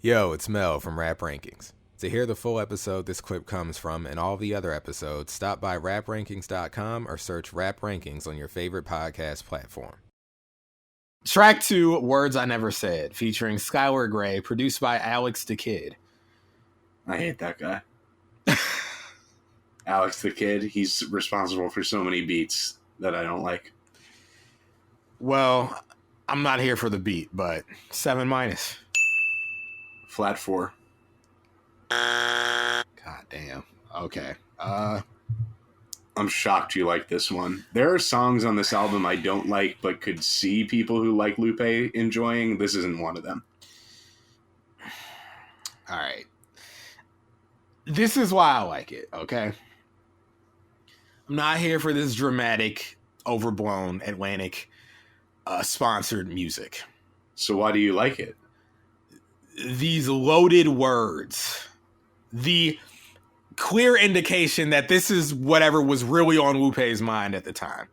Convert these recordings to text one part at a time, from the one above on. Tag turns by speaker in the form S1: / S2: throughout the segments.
S1: Yo, it's Mel from Rap Rankings. To hear the full episode this clip comes from and all the other episodes, stop by raprankings.com or search Rap Rankings on your favorite podcast platform. Track 2, Words I Never Said, featuring Skylar Grey, produced by Alex the Kid.
S2: I hate that guy. Alex the Kid, he's responsible for so many beats that I don't like.
S1: Well, I'm not here for the beat, but 7-.
S2: Flat 4.
S1: God damn. Okay.
S2: I'm shocked you like this one. There are songs on this album I don't like, but could see people who like Lupe enjoying. This isn't one of them.
S1: All right. This is why I like it, okay? I'm not here for this dramatic, overblown, Atlantic sponsored music.
S2: So why do you like it?
S1: These loaded words. The clear indication that this is whatever was really on Lupe's mind at the time.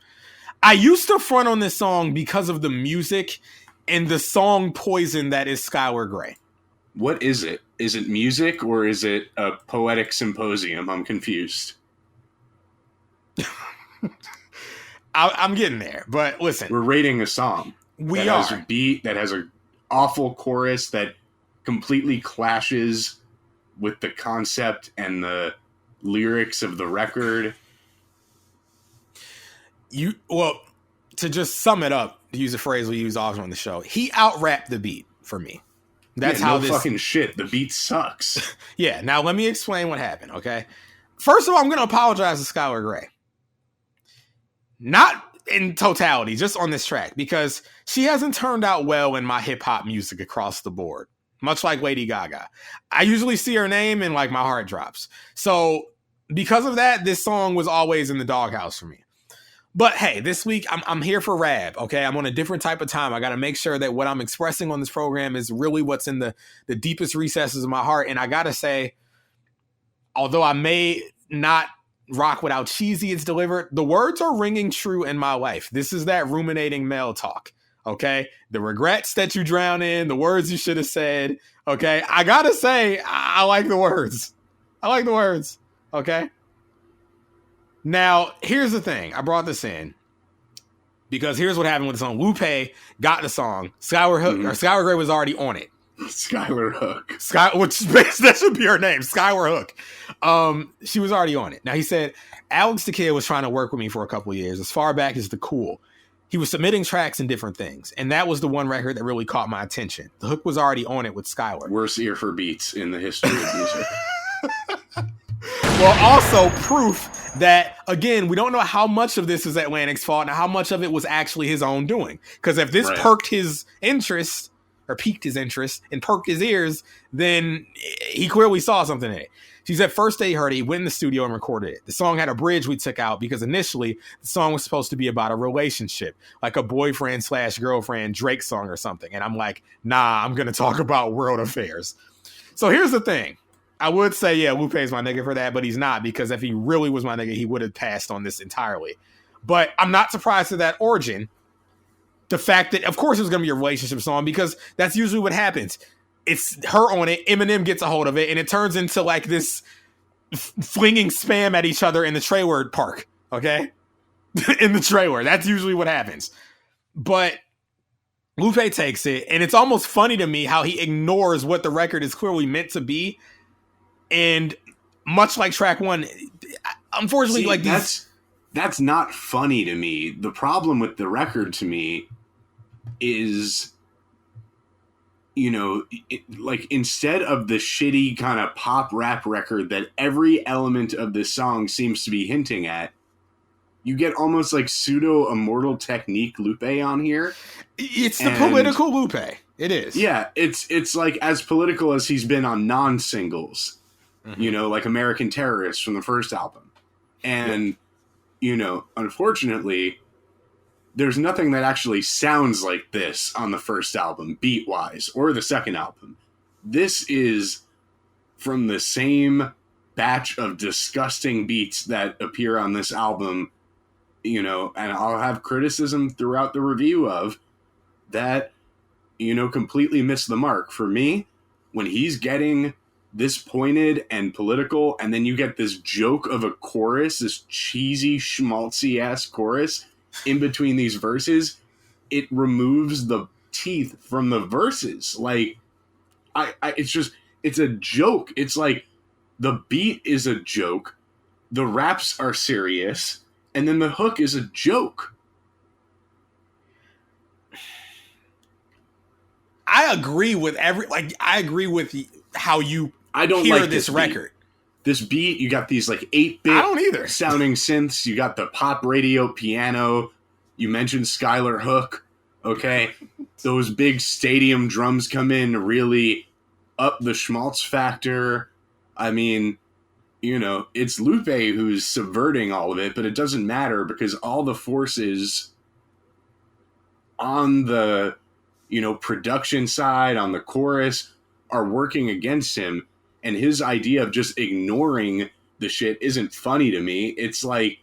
S1: I used to front on this song because of the music and the song Poison that is Skylar Grey.
S2: What is it? Is it music or is it a poetic symposium? I'm confused.
S1: I'm getting there, but listen.
S2: We're rating a song.
S1: That
S2: has a beat, that has an awful chorus that completely clashes with the concept and the lyrics of the record.
S1: To just sum it up, to use a phrase we use often on the show, he out-rapped the beat for me. That's how this
S2: fucking shit. The beat sucks.
S1: Yeah. Now let me explain what happened. Okay. First of all, I'm going to apologize to Skylar Grey. Not in totality, just on this track, because she hasn't turned out well in my hip hop music across the board. Much like Lady Gaga. I usually see her name and like my heart drops. So because of that, this song was always in the doghouse for me. But hey, this week I'm here for rap, okay? I'm on a different type of time. I got to make sure that what I'm expressing on this program is really what's in the deepest recesses of my heart. And I got to say, although I may not rock with how cheesy it's delivered, the words are ringing true in my life. This is that ruminating male talk. Okay, the regrets that you drown in, the words you should have said. Okay, I gotta say, I like the words. I like the words. Okay. Now, here's the thing. I brought this in because here's what happened with the song. Lupe got the song. Skylar Grey was already on it.
S2: Skylar Hook.
S1: That should be her name, Skylar Hook. She was already on it. Now, he said, Alex the Kid was trying to work with me for a couple of years, as far back as The Cool. He was submitting tracks and different things. And that was the one record that really caught my attention. The hook was already on it with Skylar.
S2: Worst ear for beats in the history of music.
S1: Well, also proof that, again, we don't know how much of this is Atlantic's fault and how much of it was actually his own doing. Because if this piqued his interest and perked his ears, then he clearly saw something in it. She said first day he heard it, he went in the studio and recorded it. The song had a bridge we took out because initially the song was supposed to be about a relationship, like a boyfriend/girlfriend Drake song or something. And I'm like, nah, I'm going to talk about world affairs. So here's the thing. I would say, yeah, Lupe's my nigga for that, but he's not, because if he really was my nigga, he would have passed on this entirely. But I'm not surprised at that origin. The fact that, of course, it was going to be a relationship song, because that's usually what happens. It's her on it, Eminem gets a hold of it, and it turns into like this flinging spam at each other in the trailer park, okay? In the trailer. That's usually what happens. But Lupe takes it, and it's almost funny to me how he ignores what the record is clearly meant to be. And much like track 1, unfortunately,
S2: that's not funny to me. The problem with the record to me is, instead of the shitty kind of pop rap record that every element of this song seems to be hinting at, you get almost like pseudo Immortal Technique Lupe on here.
S1: It's the political Lupe. It is.
S2: Yeah, it's like as political as he's been on non-singles. Mm-hmm. Like American Terrorist from the first album. And, unfortunately, there's nothing that actually sounds like this on the first album, beat-wise, or the second album. This is from the same batch of disgusting beats that appear on this album, and I'll have criticism throughout the review of that, completely missed the mark. For me, when he's getting this pointed and political, and then you get this joke of a chorus, this cheesy, schmaltzy ass chorus in between these verses, it removes the teeth from the verses. Like, it's a joke. It's like the beat is a joke, the raps are serious, and then the hook is a joke.
S1: I agree with how you
S2: I don't
S1: hear
S2: like
S1: this record.
S2: This beat, you got these like 8-bit
S1: I don't either.
S2: sounding synths, you got the pop radio piano, you mentioned Skylar Hook, okay? Those big stadium drums come in to really up the schmaltz factor. I mean, you know, it's Lupe who's subverting all of it, but it doesn't matter because all the forces on the, you know, production side, on the chorus, are working against him. And his idea of just ignoring the shit isn't funny to me. It's like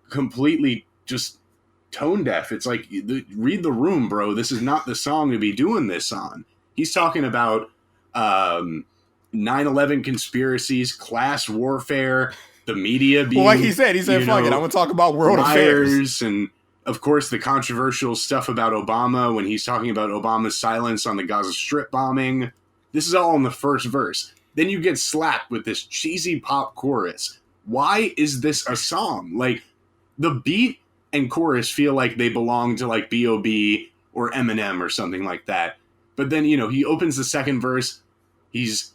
S2: completely just tone deaf. It's like, read the room, bro. This is not the song to be doing this on. He's talking about 9/11 conspiracies, class warfare, the media being...
S1: Well, like he said, fuck it, I'm going to talk about world affairs.
S2: And, of course, the controversial stuff about Obama when he's talking about Obama's silence on the Gaza Strip bombing. This is all in the first verse. Then you get slapped with this cheesy pop chorus. Why is this a song? Like, the beat and chorus feel like they belong to, like, B.O.B. or Eminem or something like that. But then, you know, he opens the second verse. He's,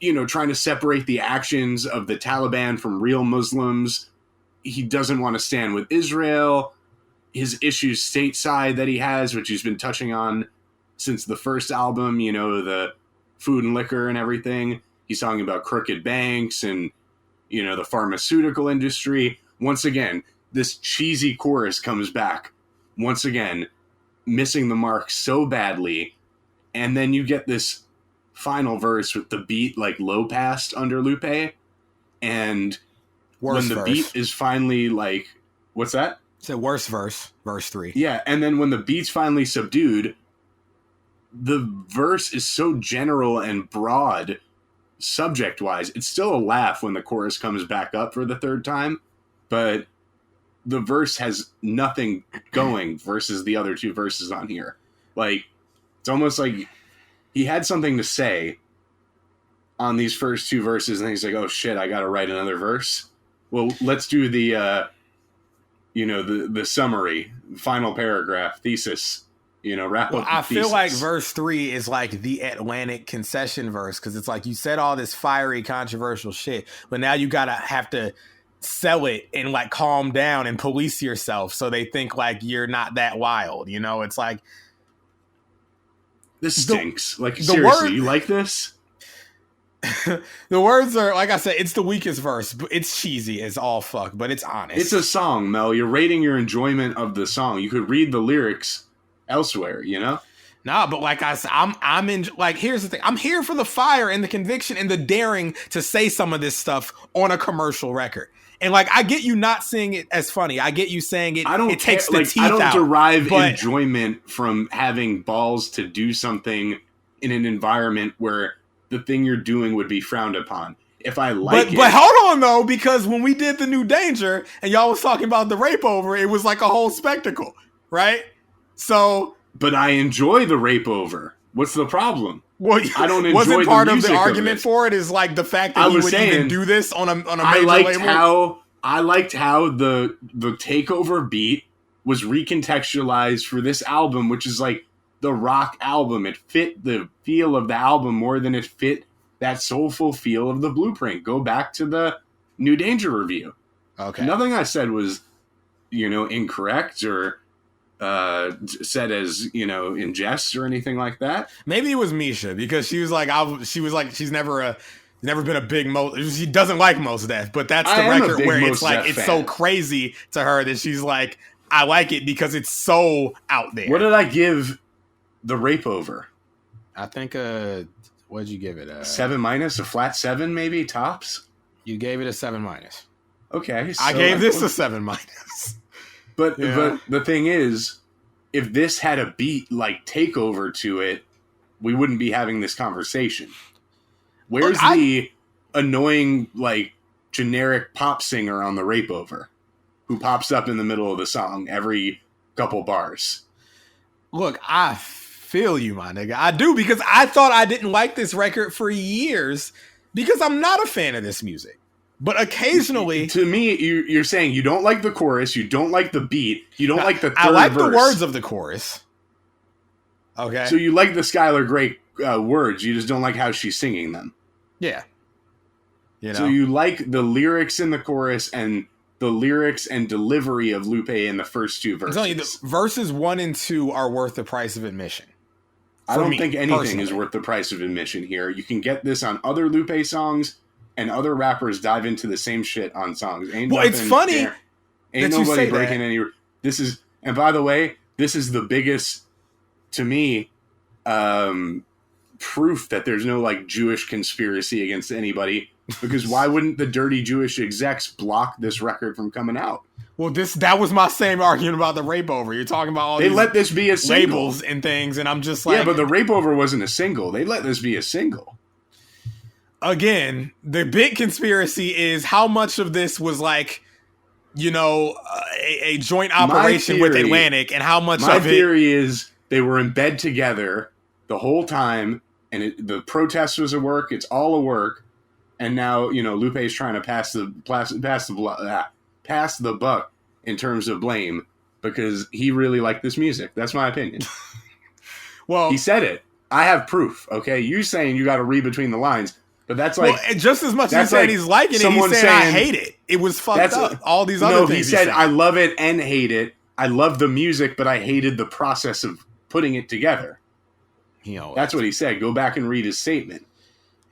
S2: you know, trying to separate the actions of the Taliban from real Muslims. He doesn't want to stand with Israel. His issues stateside that he has, which he's been touching on since the first album, you know, the food and liquor and everything. He's talking about crooked banks and, you know, the pharmaceutical industry. Once again, this cheesy chorus comes back. Once again, missing the mark so badly. And then you get this final verse with the beat like low passed under Lupe. And when the beat is finally like, what's that?
S1: It's a worse verse 3.
S2: Yeah, and then when the beat's finally subdued, the verse is so general and broad subject-wise. It's still a laugh when the chorus comes back up for the third time, but the verse has nothing going versus the other two verses on here. Like, it's almost like he had something to say on these first two verses, and he's like, oh shit, I gotta write another verse. Well, let's do the, you know, the summary, final paragraph, thesis. You know, wrap up.
S1: I feel like verse 3 is like the Atlantic concession verse because it's like you said all this fiery, controversial shit, but now you gotta have to sell it and like calm down and police yourself so they think like you're not that wild. You know, it's like
S2: this stinks. Like seriously, you like this?
S1: The words are, like I said, it's the weakest verse. It's cheesy as all fuck, but it's honest.
S2: It's a song, Mel. You're rating your enjoyment of the song. You could read the lyrics elsewhere, you know?
S1: Nah, but like I said, I'm in, like, here's the thing. I'm here for the fire and the conviction and the daring to say some of this stuff on a commercial record. And like, I get you not seeing it as funny. I get you saying it. It takes the teeth out.
S2: I don't derive enjoyment from having balls to do something in an environment where the thing you're doing would be frowned upon. If I like it.
S1: But hold on though, because when we did the New Danger and y'all was talking about the rape over, it was like a whole spectacle, right? So,
S2: but I enjoy the rape over. What's the problem?
S1: Well,
S2: I don't enjoy
S1: wasn't part
S2: the
S1: of the
S2: music
S1: argument for it is like the fact that he would even do this on a major label.
S2: I liked how the takeover beat was recontextualized for this album, which is like the rock album. It fit the feel of the album more than it fit that soulful feel of the Blueprint. Go back to the New Danger review.
S1: Okay.
S2: Nothing I said was, you know, incorrect or said as, you know, in jest or anything like that.
S1: Maybe it was Misha because she was like she's never been a big Moulz. She doesn't like Moulz Def, but that's the record where it's like it's so crazy to her that she's like, I like it because it's so out there.
S2: What did I give the rape over?
S1: I think what did you give it?
S2: 7-, a flat 7 maybe tops.
S1: You gave it a 7-.
S2: Okay, so
S1: I gave this a 7-.
S2: But the thing is, if this had a beat like Takeover to it, we wouldn't be having this conversation. Where's the annoying, like, generic pop singer on the Rape Over who pops up in the middle of the song every couple bars?
S1: Look, I feel you, my nigga. I do, because I thought I didn't like this record for years because I'm not a fan of this music. But occasionally...
S2: To me, you're saying you don't like the chorus, you don't like the beat, you don't like the third verse.
S1: I like the words of the chorus. Okay.
S2: So you like the Skylar Grey words, you just don't like how she's singing them.
S1: Yeah. You know?
S2: So you like the lyrics in the chorus and the lyrics and delivery of Lupe in the first two verses.
S1: I'm telling you, the verses 1 and 2 are worth the price of admission.
S2: I don't think anything is worth the price of admission here. You can get this on other Lupe songs, and other rappers dive into the same shit on songs.
S1: It's funny
S2: ain't nobody breaking any. This is, and by the way, this is the biggest, to me, proof that there's no like Jewish conspiracy against anybody. Because why wouldn't the dirty Jewish execs block this record from coming out?
S1: Well, that was my same argument about the Rape Over. You're talking about all
S2: they
S1: these
S2: let this be a single.
S1: labels and things, and I'm just like,
S2: yeah, but the Rape Over wasn't a single. They let this be a single.
S1: Again, the big conspiracy is how much of this was like, you know, a joint operation with Atlantic, and how much of it...
S2: My theory is they were in bed together the whole time, and the protest was a work, it's all a work, and now, you know, Lupe's trying to pass the buck in terms of blame, because he really liked this music. That's my opinion.
S1: Well,
S2: he said it. I have proof, okay? You saying you got to read between the lines... But that's like...
S1: Well, just as much as he's saying he's liking it, he's saying, I hate it. It was fucked up. All these other things.
S2: No, he said, I love it and hate it. I love the music, but I hated the process of putting it together. That's what he said. Go back and read his statement.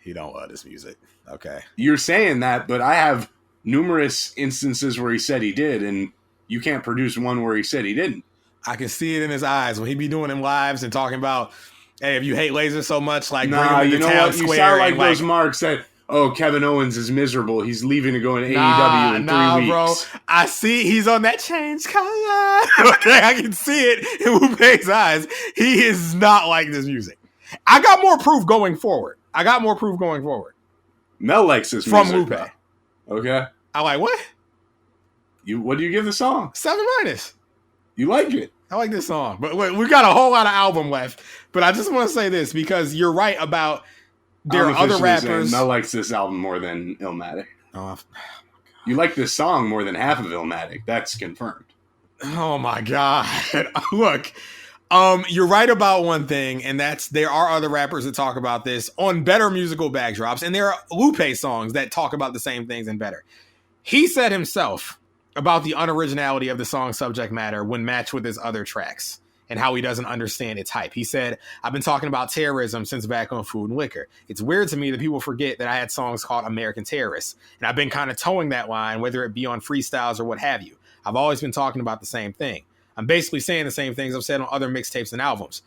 S1: He don't love this music. Okay.
S2: You're saying that, but I have numerous instances where he said he did, and you can't produce one where he said he didn't.
S1: I can see it in his eyes when he be doing them lives and talking about... Hey, if you hate lasers so much, like bring him to the town square. You sound
S2: like those marks that, Kevin Owens is miserable. He's leaving to go into AEW in 3 weeks. Bro.
S1: I see he's on that change color. Okay, I can see it in Lupe's eyes. He is not like this music. I got more proof going forward.
S2: Mel likes this
S1: from
S2: music.
S1: Lupe.
S2: Though. Okay.
S1: I like what?
S2: What do you give the song?
S1: 7-.
S2: You like it?
S1: I like this song, but we got a whole lot of album left. But I just want to say this because you're right about there are other rappers.
S2: Mel likes this album more than Illmatic. You like this song more than half of Illmatic. That's confirmed.
S1: Oh my God! Look, you're right about one thing, and that's there are other rappers that talk about this on better musical backdrops, and there are Lupe songs that talk about the same things and better. He said himself about the unoriginality of the song's subject matter when matched with his other tracks and how he doesn't understand its hype. He said, I've been talking about terrorism since back on Food and Liquor. It's weird to me that people forget that I had songs called American Terrorists, and I've been kind of towing that line, whether it be on freestyles or what have you. I've always been talking about the same thing. I'm basically saying the same things I've said on other mixtapes and albums.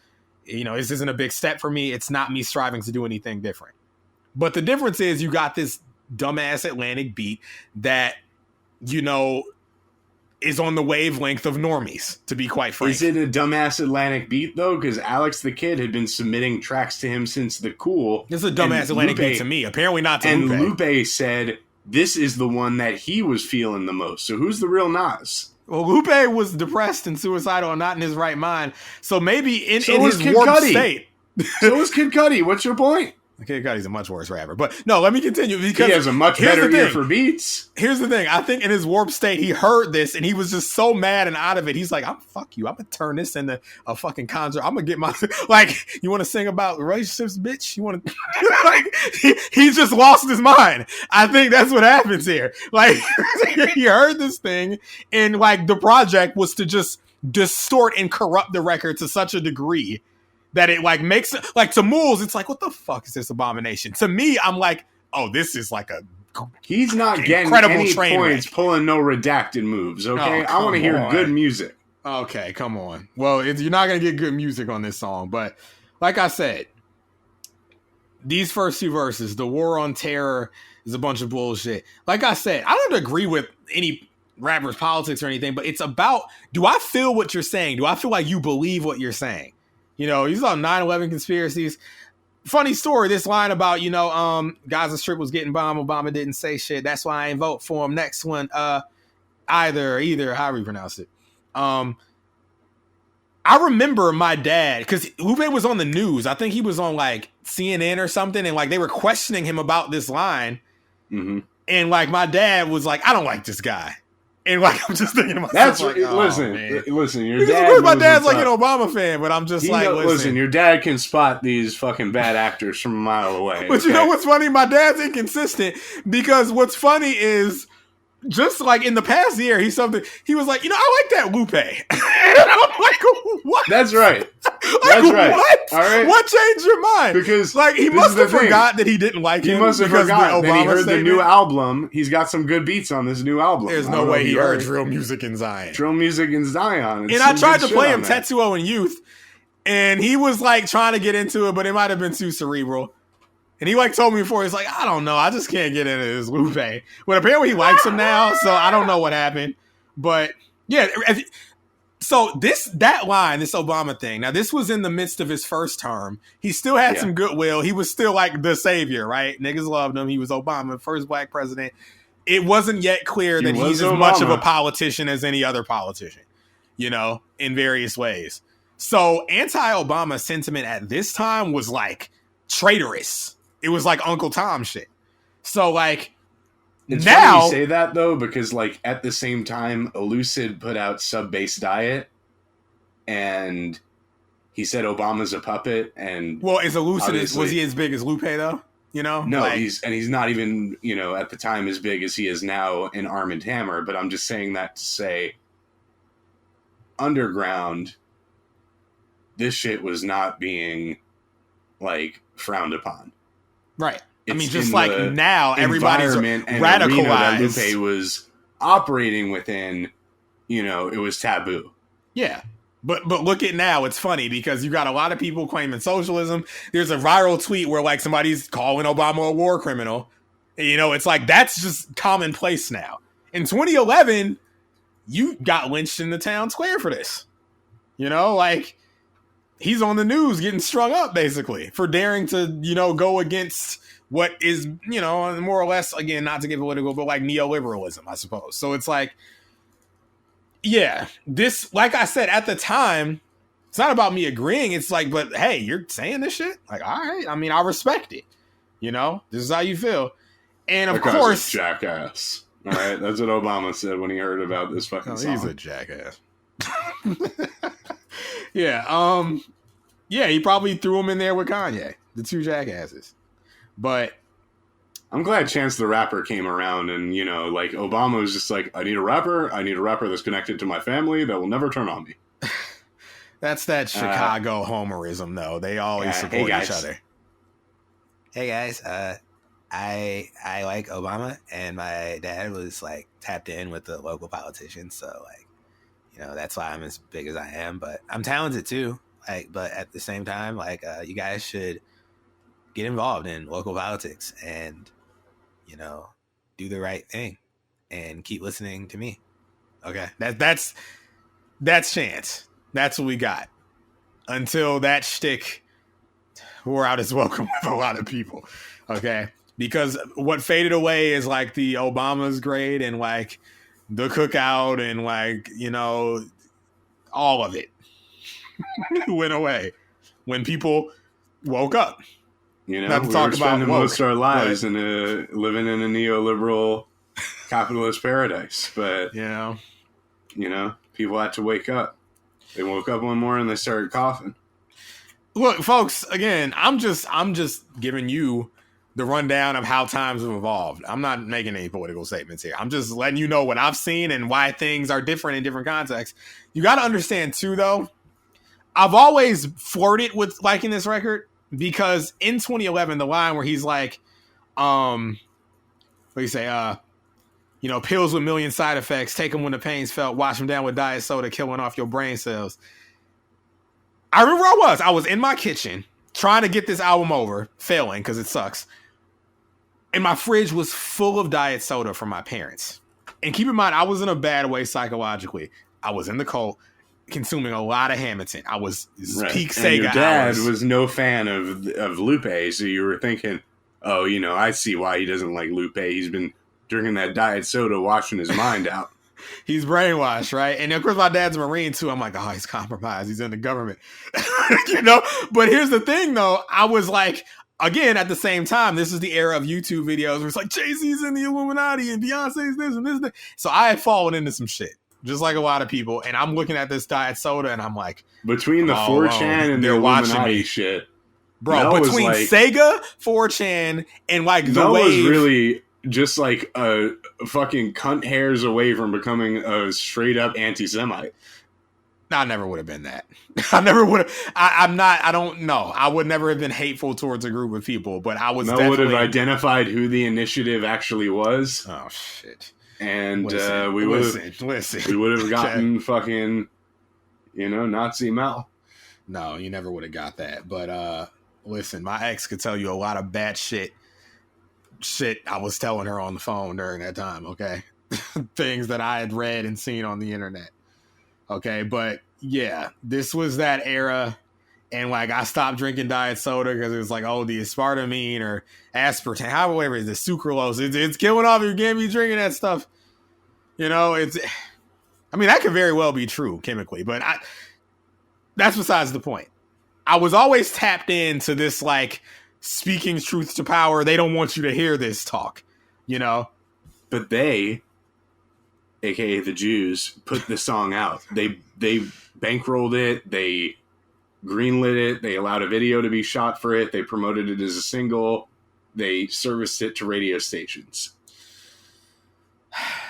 S1: You know, this isn't a big step for me. It's not me striving to do anything different. But the difference is you got this dumbass Atlantic beat that, you know, is on the wavelength of normies, to be quite frank.
S2: Is it a dumbass Atlantic beat, though? Because Alex the Kid had been submitting tracks to him since the Cool.
S1: This is a dumbass Atlantic beat to me. Apparently not to Lupe.
S2: And Lupe said this is the one that he was feeling the most. So who's the real Nas?
S1: Well, Lupe was depressed and suicidal and not in his right mind. So maybe in his warped state.
S2: So is Kid Cudi. What's your point?
S1: Kid Cudi's a much worse rapper. But no, let me continue. Because
S2: he has a much better ear for beats.
S1: Here's the thing. I think in his warped state, he heard this and he was just so mad and out of it. He's like, fuck you. I'm going to turn this into a fucking concert. I'm going to get my... Like, you want to sing about relationships, bitch? You want to... Like, he just lost his mind. I think that's what happens here. Like, he heard this thing and, like, the project was to just distort and corrupt the record to such a degree that it like makes it like to Moulz, it's like, what the fuck is this abomination? To me, I'm like, oh, this is like a
S2: he's not getting any points pulling no redacted moves, okay? I want to hear good music.
S1: Okay, come on. Well, you're not going to get good music on this song, but like I said, these first two verses, the war on terror is a bunch of bullshit. Like I said, I don't agree with any rapper's politics or anything, but it's about, do I feel what you're saying? Do I feel like you believe what you're saying? You know, he's on 9/11 conspiracies. Funny story, this line about, you know, Gaza Strip was getting bombed. Obama didn't say shit. That's why I ain't vote for him. Next one, either, however you pronounce it. I remember my dad, because Lupe was on the news. I think he was on like CNN or something. And like they were questioning him about this line.
S2: Mm-hmm.
S1: And like my dad was like, I don't like this guy. And like I'm just thinking to myself,
S2: that's
S1: like,
S2: listen. Your
S1: because
S2: dad.
S1: of course my dad's like an Obama fan, but I'm just like,
S2: listen. Your dad can spot these fucking bad actors from a mile away.
S1: But you know what's funny? My dad's inconsistent because what's funny is just like in the past year, he was like, you know, I like that Lupe. And I'm like, what?
S2: That's right.
S1: That's right. What? All right. What changed your mind?
S2: Because
S1: like he must have forgot that he didn't like him.
S2: He must have forgot that he heard the new album. He's got some good beats on this new album.
S1: There's no way he heard Drill Music in Zion.
S2: Drill Music in Zion.
S1: And I tried to play him Tetsuo in Youth, and he was like trying to get into it, but it might have been too cerebral. And he like told me before, he's like, I don't know, I just can't get into this Lupe. But apparently he likes him now, so I don't know what happened. But yeah, so that line, this Obama thing, now this was in the midst of his first term. He still had some goodwill. He was still like the savior, right? Niggas loved him. He was Obama, first black president. It wasn't yet clear that he's as much of a politician as any other politician, you know, in various ways. So anti-Obama sentiment at this time was like traitorous. It was like Uncle Tom shit. So like
S2: it's
S1: now
S2: funny you say that though, because like at the same time, Elucid put out Sub-Base Diet, and he said Obama's a puppet. And
S1: well, is Elucid was he as big as Lupe though? You know,
S2: no, like, he's not even, you know, at the time as big as he is now in Arm & Hammer. But I'm just saying that to say, underground, this shit was not being like frowned upon.
S1: Right. I mean, just like now, everybody's radicalized.
S2: That Lupe was operating within, you know, it was taboo.
S1: Yeah. But look at now, it's funny because you got a lot of people claiming socialism. There's a viral tweet where like somebody's calling Obama a war criminal. And, you know, it's like that's just commonplace now. In 2011, you got lynched in the town square for this. You know, like he's on the news getting strung up basically for daring to, you know, go against what is, you know, more or less, again, not to get political, but like neoliberalism, I suppose. So it's like, yeah, this, like I said, at the time, it's not about me agreeing. It's like, but hey, you're saying this shit? Like, all right. I mean, I respect it. You know, this is how you feel. And of course,
S2: jackass. All right. That's what Obama said when he heard about this fucking song.
S1: He's a jackass. Yeah. Yeah, he probably threw him in there with Kanye, the two jackasses. But
S2: I'm glad Chance the Rapper came around and, you know, like Obama was just like, I need a rapper that's connected to my family that will never turn on me.
S1: That's that Chicago homerism, though. They always support each other. Hey guys, I like Obama, and my dad was like tapped in with the local politicians, so like, you know, that's why I'm as big as I am. But I'm talented too. Like, but at the same time, like, you guys should get involved in local politics and, you know, do the right thing and keep listening to me. Okay, that's Chance. That's what we got. Until that shtick wore out his welcome with a lot of people. Okay, because what faded away is like the Obama's great and like the cookout and like, you know, all of it went away when people woke up.
S2: You know, we were spending most of our lives in living in a neoliberal capitalist paradise. But, you know, people had to wake up. They woke up one morning and they started coughing.
S1: Look, folks, again, I'm just giving you the rundown of how times have evolved. I'm not making any political statements here. I'm just letting you know what I've seen and why things are different in different contexts. You got to understand, too, though, I've always flirted with liking this record because in 2011, the line where he's like, what do you say? You know, pills with million side effects, take them when the pain's felt, wash them down with diet soda, killing off your brain cells. I remember I was in my kitchen trying to get this album over, failing because it sucks. And my fridge was full of diet soda from my parents. And keep in mind, I was in a bad way psychologically. I was in the cult. consuming a lot of Hamilton. I was peak Sega.
S2: And your dad was no fan of Lupe, so you were thinking, oh, I see why he doesn't like Lupe. He's been drinking that diet soda, washing his mind out.
S1: He's brainwashed, right? And of course, my dad's a Marine too. I'm like, oh, he's compromised. He's in the government, But here's the thing, though. I was like, again, at the same time, this is the era of YouTube videos where it's like Jay-Z's in the Illuminati and Beyonce's this and this and that. So I had fallen into some shit, just like a lot of people. And I'm looking at this diet soda, and I'm like,
S2: between the 4chan and the Illuminati shit,
S1: bro. Mel between Sega, 4chan, and like the
S2: Mel
S1: wave,
S2: was really just like a fucking cunt hairs away from becoming a straight up anti-Semite.
S1: I never would have been that. I never would have. I don't know. I would never have been hateful towards a group of people, but I was.
S2: Mel would have identified who the initiative actually was.
S1: Oh shit!
S2: And we would have gotten fucking, Nazi Mel.
S1: No, you never would have got that. But listen, my ex could tell you a lot of bad shit I was telling her on the phone during that time. Okay, things that I had read and seen on the internet. Okay, but yeah, this was that era, and like I stopped drinking diet soda because it was like, oh, the aspartame or aspartame, however, the sucralose, it's killing off. You can't be drinking that stuff. That could very well be true chemically, but that's besides the point. I was always tapped into this like speaking truth to power. They don't want you to hear this talk,
S2: But they, aka the Jews, put the song out. They bankrolled it. They greenlit it. They allowed a video to be shot for it. They promoted it as a single. They serviced it to radio stations.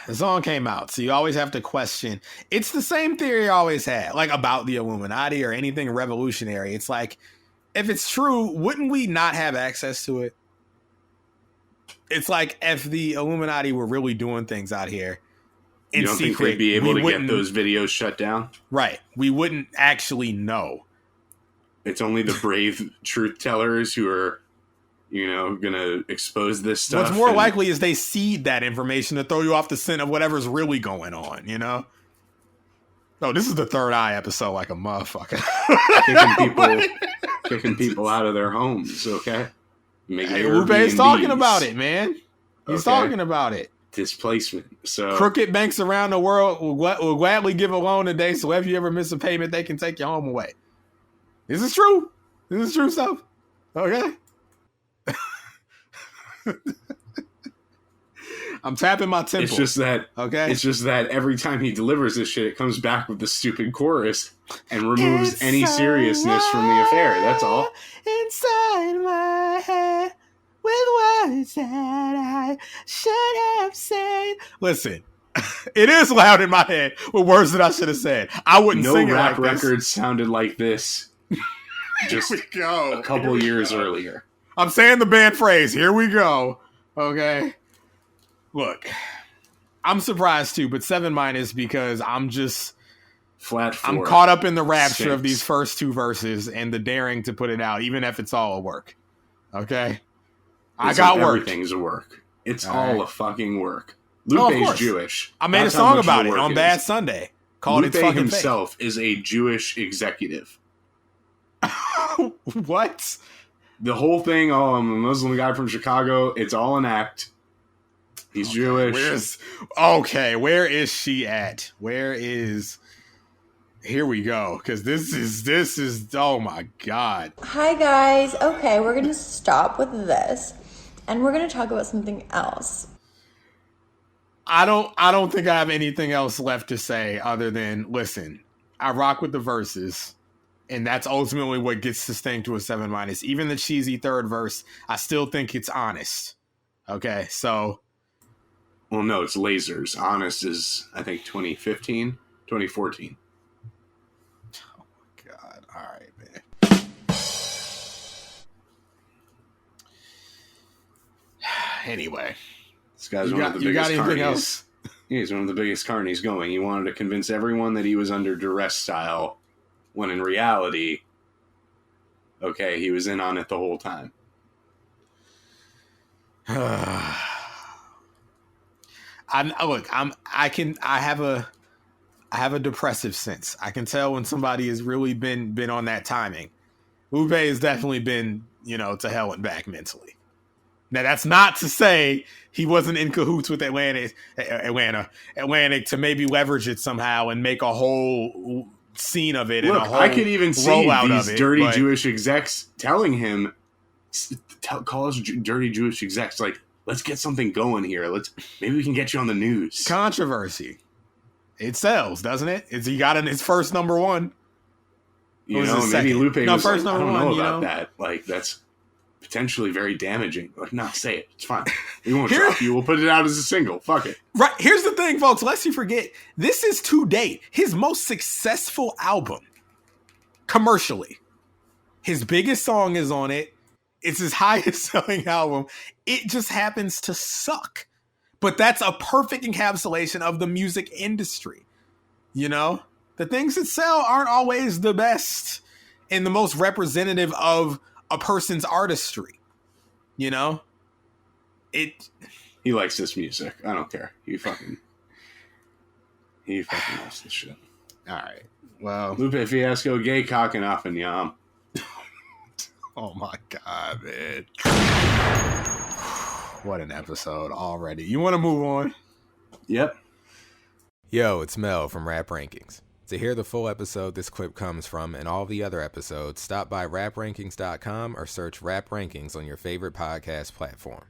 S1: The song came out, so you always have to question. It's the same theory I always had, like about the Illuminati or anything revolutionary. It's like, if it's true, wouldn't we not have access to it? It's like if the Illuminati were really doing things out here in
S2: you don't
S1: secret,
S2: think they'd be able to get those videos shut down?
S1: Right. We wouldn't actually know.
S2: It's only the brave truth tellers who are, going to expose this stuff.
S1: What's more likely is they seed that information to throw you off the scent of whatever's really going on, No, this is the Third Eye episode like a motherfucker.
S2: Kicking people out of their homes, okay?
S1: Lupe's talking about it, man. He's talking about it.
S2: Displacement. So
S1: crooked banks around the world will gladly give a loan today, so if you ever miss a payment, they can take your home away. This is true. This is true stuff. Okay? I'm tapping my temple.
S2: It's just that every time he delivers this shit, it comes back with the stupid chorus and removes any seriousness from the affair. That's all.
S1: Inside my head with words that I should have said. Listen, it is loud in my head with words that I should have said. I wouldn't sing it like this.
S2: No rap record sounded like this just a couple years earlier.
S1: I'm saying the band phrase. Here we go. Okay. Look, I'm surprised too, but 7- because I'm just
S2: flat 4.
S1: I'm caught up in the rapture of these first two verses and the daring to put it out, even if it's all a work. Okay? I got work.
S2: Everything's a work. It's all a fucking work. Lupe's Jewish.
S1: I made a song about it on Bad Sunday called It's Fucking Fake.
S2: Lupe himself is a Jewish executive.
S1: What?
S2: The whole thing, I'm a Muslim guy from Chicago, it's all an act. He's Jewish.
S1: Where is she at? Here we go, because this is oh my God.
S3: Hi guys. Okay, we're gonna stop with this and we're gonna talk about something else.
S1: I don't think I have anything else left to say other than, listen, I rock with the verses, and that's ultimately what gets this thing to a 7-. Even the cheesy third verse, I still think it's honest. Okay, so.
S2: Well, no, it's Lasers. Honest is, I think, 2014.
S1: Oh my God. All right, man. Anyway.
S2: This guy's one of the biggest carnies. Yeah, he's one of the biggest carnies going. He wanted to convince everyone that he was under duress style, when in reality, okay, he was in on it the whole time. I
S1: I have a depressive sense. I can tell when somebody has really been on that timing. Lupe has definitely been, to hell and back mentally. Now, that's not to say he wasn't in cahoots with Atlantic to maybe leverage it somehow and make a whole scene of it.
S2: Look,
S1: and a whole
S2: I could even see these dirty
S1: but
S2: Jewish execs telling him, call us dirty Jewish execs, like, let's get something going here. Maybe we can get you on the news.
S1: Controversy. It sells, doesn't it? He got in his first number one.
S2: Maybe Lupe was
S1: first
S2: like, I
S1: number
S2: don't know
S1: one,
S2: about that. Like, that's potentially very damaging. Like, no, say it. It's fine. We won't drop you. We'll put it out as a single. Fuck it.
S1: Right. Here's the thing, folks. Lest you forget, this is to date his most successful album commercially. His biggest song is on it. It's his highest selling album. It just happens to suck. But that's a perfect encapsulation of the music industry. The things that sell aren't always the best and the most representative of a person's artistry. He
S2: likes this music. I don't care. He fucking loves this shit.
S1: All right. Well,
S2: Lupe Fiasco, gay cock and off and yum.
S1: Oh my God, man. What an episode already. You want to move on?
S2: Yep.
S4: Yo, it's Mel from Rap Rankings. To hear the full episode this clip comes from and all the other episodes, stop by raprankings.com or search Rap Rankings on your favorite podcast platform.